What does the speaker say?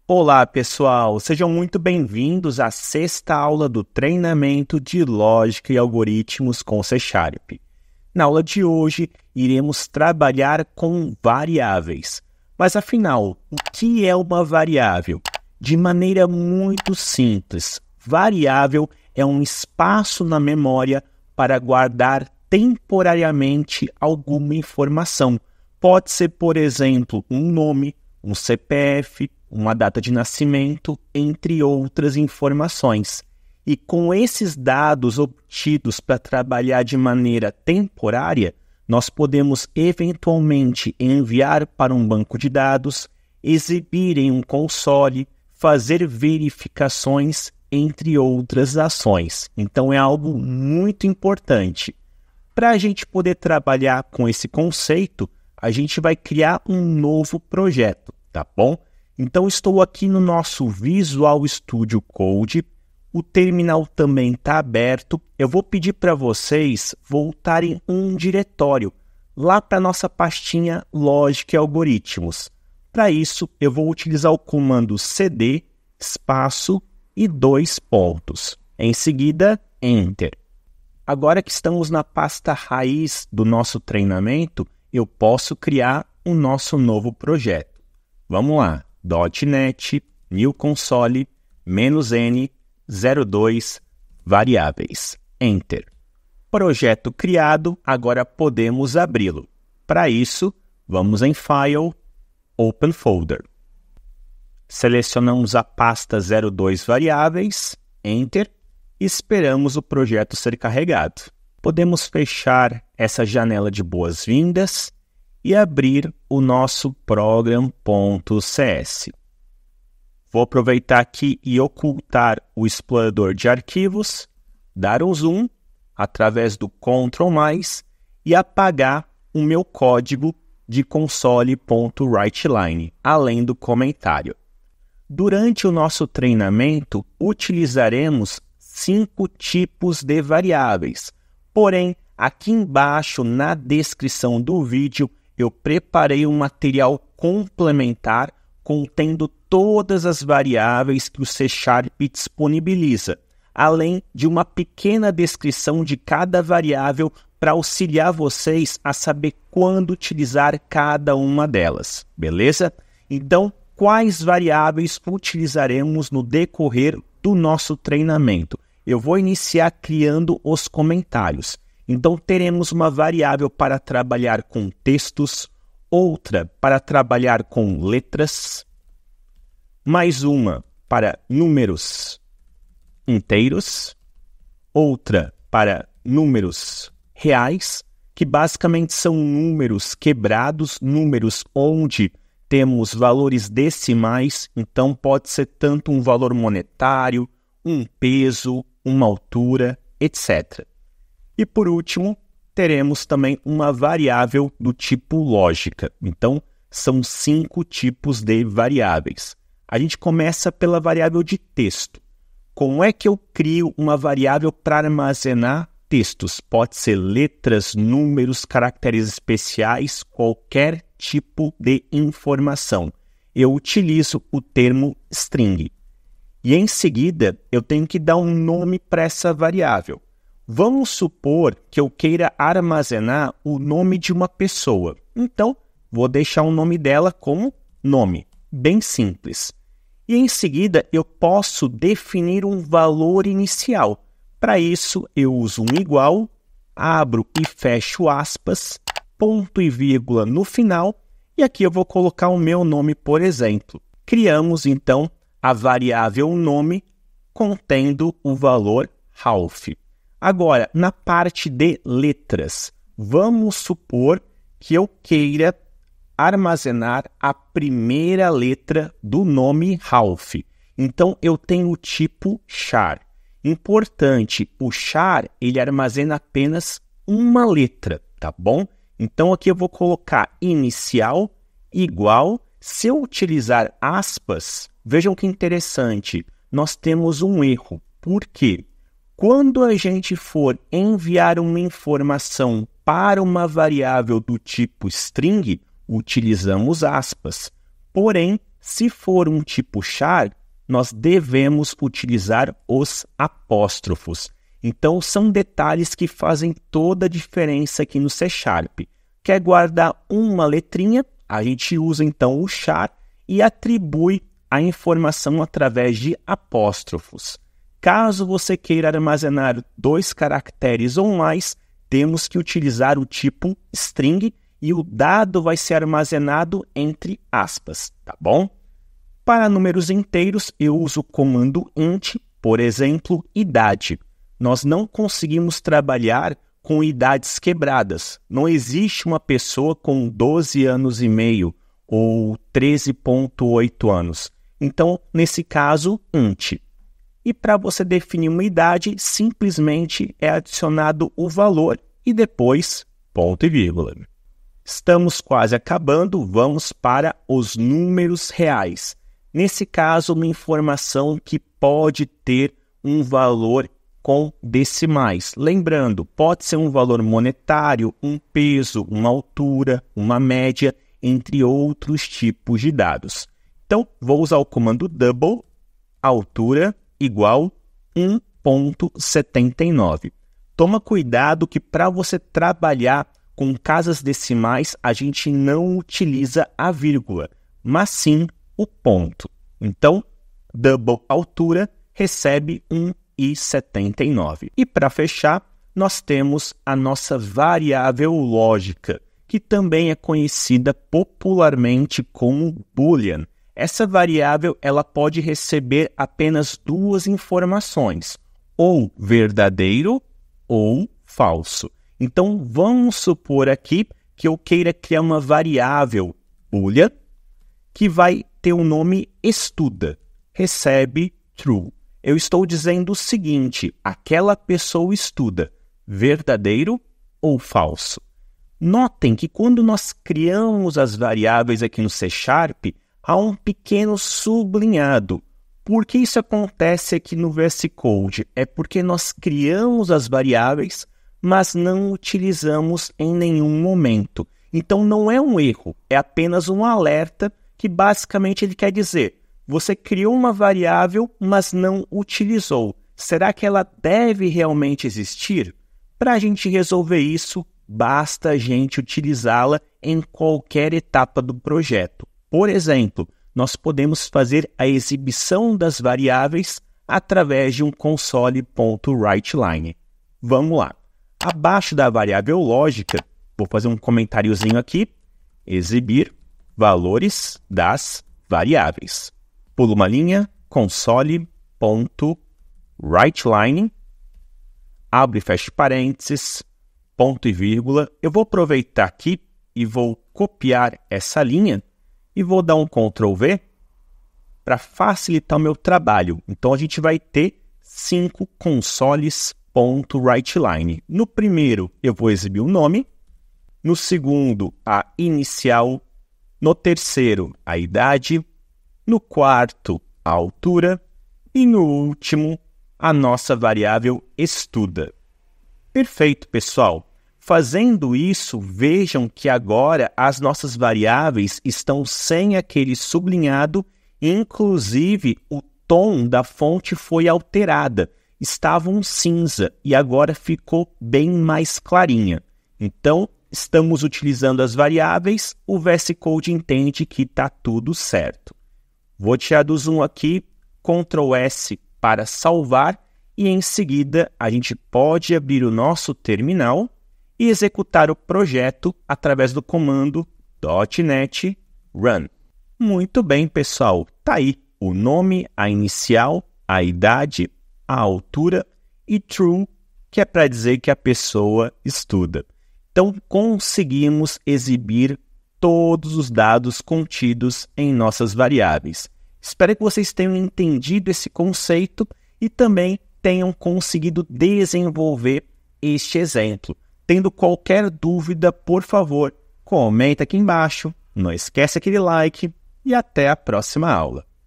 Olá, pessoal! Sejam muito bem-vindos à sexta aula do treinamento de lógica e algoritmos com C#. Na aula de hoje, iremos trabalhar com variáveis. Mas, afinal, o que é uma variável? De maneira muito simples, variável é um espaço na memória para guardar temporariamente alguma informação. Pode ser, por exemplo, um nome, um CPF, uma data de nascimento, entre outras informações. E com esses dados obtidos para trabalhar de maneira temporária, nós podemos eventualmente enviar para um banco de dados, exibir em um console, fazer verificações, entre outras ações. Então é algo muito importante. Para a gente poder trabalhar com esse conceito, a gente vai criar um novo projeto, tá bom? Então, estou aqui no nosso Visual Studio Code, o terminal também está aberto. Eu vou pedir para vocês voltarem um diretório, lá para a nossa pastinha Lógica e Algoritmos. Para isso, eu vou utilizar o comando cd, espaço e 2 pontos. Em seguida, Enter. Agora que estamos na pasta raiz do nosso treinamento, eu posso criar o nosso novo projeto. Vamos lá. .NET, New Console, -n, 02, variáveis. Enter. Projeto criado, agora podemos abri-lo. Para isso, vamos em File, Open Folder. Selecionamos a pasta 02 variáveis, Enter, e esperamos o projeto ser carregado. Podemos fechar essa janela de boas-vindas e abrir o nosso program.cs. Vou aproveitar aqui e ocultar o explorador de arquivos, dar um zoom através do Ctrl+, e apagar o meu código de console.writeLine, além do comentário. Durante o nosso treinamento, utilizaremos 5 tipos de variáveis. Porém, aqui embaixo na descrição do vídeo, eu preparei um material complementar contendo todas as variáveis que o C# disponibiliza, além de uma pequena descrição de cada variável para auxiliar vocês a saber quando utilizar cada uma delas, beleza? Então, quais variáveis utilizaremos no decorrer do nosso treinamento? Eu vou iniciar criando os comentários. Então, teremos uma variável para trabalhar com textos, outra para trabalhar com letras, mais uma para números inteiros, outra para números reais, que basicamente são números quebrados, números onde temos valores decimais, então pode ser tanto um valor monetário, um peso, uma altura, etc. E por último, teremos também uma variável do tipo lógica. Então, são 5 tipos de variáveis. A gente começa pela variável de texto. Como é que eu crio uma variável para armazenar textos? Pode ser letras, números, caracteres especiais, qualquer tipo de informação. Eu utilizo o termo string. E em seguida, eu tenho que dar um nome para essa variável. Vamos supor que eu queira armazenar o nome de uma pessoa. Então, vou deixar o nome dela como nome, bem simples. E em seguida, eu posso definir um valor inicial. Para isso, eu uso um igual, abro e fecho aspas, ponto e vírgula no final, e aqui eu vou colocar o meu nome, por exemplo. Criamos, então, a variável nome contendo o valor Ralph. Agora, na parte de letras, vamos supor que eu queira armazenar a primeira letra do nome Ralph. Então, eu tenho o tipo char. Importante, o char, ele armazena apenas uma letra, tá bom? Então, aqui eu vou colocar inicial igual. Se eu utilizar aspas, vejam que interessante, nós temos um erro. Por quê? Quando a gente for enviar uma informação para uma variável do tipo string, utilizamos aspas. Porém, se for um tipo char, nós devemos utilizar os apóstrofos. Então, são detalhes que fazem toda a diferença aqui no C#. Quer guardar uma letrinha? A gente usa então o char e atribui a informação através de apóstrofos. Caso você queira armazenar 2 caracteres ou mais, temos que utilizar o tipo string e o dado vai ser armazenado entre aspas, tá bom? Para números inteiros, eu uso o comando int, por exemplo, idade. Nós não conseguimos trabalhar com idades quebradas. Não existe uma pessoa com 12 anos e meio ou 13,8 anos. Então, nesse caso, int. E para você definir uma idade, simplesmente é adicionado o valor e depois ponto e vírgula. Estamos quase acabando, vamos para os números reais. Nesse caso, uma informação que pode ter um valor com decimais. Lembrando, pode ser um valor monetário, um peso, uma altura, uma média, entre outros tipos de dados. Então, vou usar o comando double, altura igual 1,79. Toma cuidado que para você trabalhar com casas decimais, a gente não utiliza a vírgula, mas sim o ponto. Então, double altura recebe 1,79. E para fechar, nós temos a nossa variável lógica, que também é conhecida popularmente como boolean. Essa variável ela pode receber apenas 2 informações, ou verdadeiro ou falso. Então, vamos supor aqui que eu queira criar uma variável boolean que vai ter o nome estuda, recebe true. Eu estou dizendo o seguinte, aquela pessoa estuda, verdadeiro ou falso? Notem que quando nós criamos as variáveis aqui no C#, há um pequeno sublinhado. Por que isso acontece aqui no VS Code? É porque nós criamos as variáveis, mas não utilizamos em nenhum momento. Então não é um erro, é apenas um alerta que basicamente ele quer dizer, você criou uma variável, mas não utilizou. Será que ela deve realmente existir? Para a gente resolver isso, basta a gente utilizá-la em qualquer etapa do projeto. Por exemplo, nós podemos fazer a exibição das variáveis através de um console.writeLine. Vamos lá. Abaixo da variável lógica, vou fazer um comentáriozinho aqui, exibir valores das variáveis. Pulo uma linha, console.writeLine, abre e fecha parênteses, ponto e vírgula. Eu vou aproveitar aqui e vou copiar essa linha e vou dar um Ctrl V para facilitar o meu trabalho. Então, a gente vai ter 5 consoles.writeLine. No primeiro, eu vou exibir o nome. No segundo, a inicial. No terceiro, a idade. No quarto, a altura. E no último, a nossa variável estuda. Perfeito, pessoal. Fazendo isso, vejam que agora as nossas variáveis estão sem aquele sublinhado, inclusive o tom da fonte foi alterada. Estava um cinza e agora ficou bem mais clarinha. Então, estamos utilizando as variáveis, o VS Code entende que está tudo certo. Vou tirar do zoom aqui, Ctrl S para salvar e em seguida a gente pode abrir o nosso terminal e executar o projeto através do comando .NET Run. Muito bem, pessoal. Tá aí o nome, a inicial, a idade, a altura e true, que é para dizer que a pessoa estuda. Então, conseguimos exibir todos os dados contidos em nossas variáveis. Espero que vocês tenham entendido esse conceito e também tenham conseguido desenvolver este exemplo. Tendo qualquer dúvida, por favor, comenta aqui embaixo, não esquece aquele like e até a próxima aula.